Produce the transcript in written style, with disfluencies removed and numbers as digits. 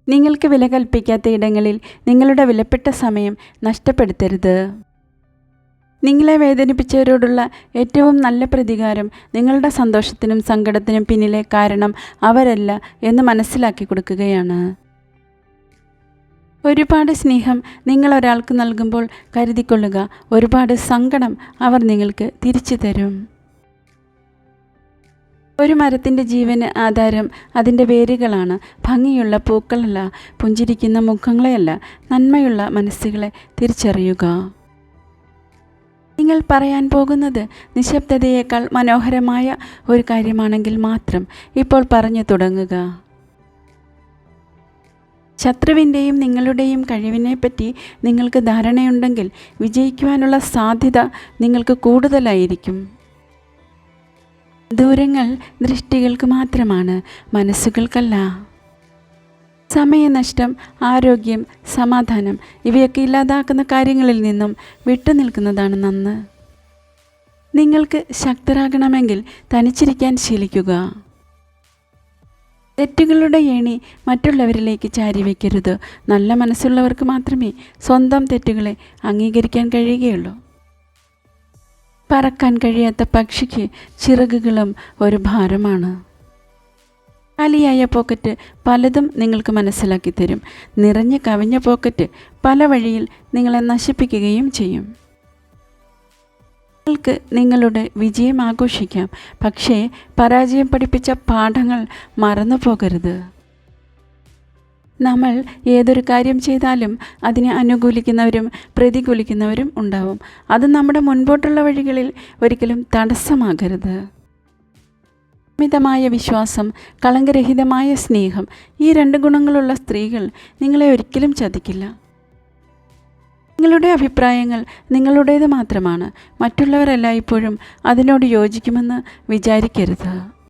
നിങ്ങൾക്ക് വില കൽപ്പിക്കാത്ത ഇടങ്ങളിൽ നിങ്ങളുടെ വിലപ്പെട്ട സമയം നഷ്ടപ്പെടുത്തരുത്. നിങ്ങളെ വേദനിപ്പിച്ചവരോടുള്ള ഏറ്റവും നല്ല പ്രതികാരം നിങ്ങളുടെ സന്തോഷത്തിനും സങ്കടത്തിനും പിന്നിലെ കാരണം അവരല്ല എന്ന് മനസ്സിലാക്കി കൊടുക്കുകയാണ്. ഒരുപാട് സ്നേഹം നിങ്ങൾ ഒരാൾക്ക് നൽകുമ്പോൾ കരുതിക്കൊള്ളുക, ഒരുപാട് സങ്കടം അവർ നിങ്ങൾക്ക് തിരിച്ചു തരും. ഒരു മരത്തിൻ്റെ ജീവന് ആധാരം അതിൻ്റെ വേരുകളാണ്. ഭംഗിയുള്ള പൂക്കളല്ല, പുഞ്ചിരിക്കുന്ന മുഖങ്ങളെയല്ല, നന്മയുള്ള മനസ്സുകളെ തിരിച്ചറിയുക. നിങ്ങൾ പറയാൻ പോകുന്നത് നിശബ്ദതയേക്കാൾ മനോഹരമായ ഒരു കാര്യമാണെങ്കിൽ മാത്രം ഇപ്പോൾ പറഞ്ഞു തുടങ്ങുക. ശത്രുവിൻ്റെയും നിങ്ങളുടെയും കഴിവിനെപ്പറ്റി നിങ്ങൾക്ക് ധാരണയുണ്ടെങ്കിൽ വിജയിക്കുവാനുള്ള സാധ്യത നിങ്ങൾക്ക് കൂടുതലായിരിക്കും. ദൂരങ്ങൾ ദൃഷ്ടികൾക്ക് മാത്രമാണ്, മനസ്സുകൾക്കല്ല. സമയനഷ്ടം, ആരോഗ്യം, സമാധാനം ഇവയൊക്കെ ഇല്ലാതാക്കുന്ന കാര്യങ്ങളിൽ നിന്നും വിട്ടുനിൽക്കുന്നതാണ് നന്ന്. നിങ്ങൾക്ക് ശക്തരാകണമെങ്കിൽ തനിച്ചിരിക്കാൻ ശീലിക്കുക. തെറ്റുകളുടെ ഏണി മറ്റുള്ളവരിലേക്ക് ചാരിവെക്കരുത്. നല്ല മനസ്സുള്ളവർക്ക് മാത്രമേ സ്വന്തം തെറ്റുകളെ അംഗീകരിക്കാൻ കഴിയുകയുള്ളൂ. പറക്കാൻ കഴിയാത്ത പക്ഷിക്ക് ചിറകുകളും ഒരു ഭാരമാണ്. കാലിയായ പോക്കറ്റ് പലതും നിങ്ങൾക്ക് മനസ്സിലാക്കി തരും. നിറഞ്ഞു കവിഞ്ഞ പോക്കറ്റ് പല വഴിയിൽ നിങ്ങളെ നശിപ്പിക്കുകയും ചെയ്യും. നിങ്ങൾക്ക് നിങ്ങളുടെ വിജയം ആഘോഷിക്കാം, പക്ഷേ പരാജയം പഠിപ്പിച്ച പാഠങ്ങൾ മറന്നു പോകരുത്. നമ്മൾ ഏതൊരു കാര്യം ചെയ്താലും അതിനെ അനുകൂലിക്കുന്നവരും പ്രതികൂലിക്കുന്നവരും ഉണ്ടാവും. അത് നമ്മുടെ മുൻപോട്ടുള്ള വഴികളിൽ ഒരിക്കലും തടസ്സമാകരുത്. മിതമായ വിശ്വാസം, കളങ്കരഹിതമായ സ്നേഹം, ഈ 2 ഗുണങ്ങളുള്ള സ്ത്രീകൾ നിങ്ങളെ ഒരിക്കലും ചതിക്കില്ല. നിങ്ങളുടെ അഭിപ്രായങ്ങൾ നിങ്ങളുടേത് മാത്രമാണ്. മറ്റുള്ളവരെല്ലായ്പ്പോഴും അതിനോട് യോജിക്കുമെന്ന് വിചാരിക്കരുത്.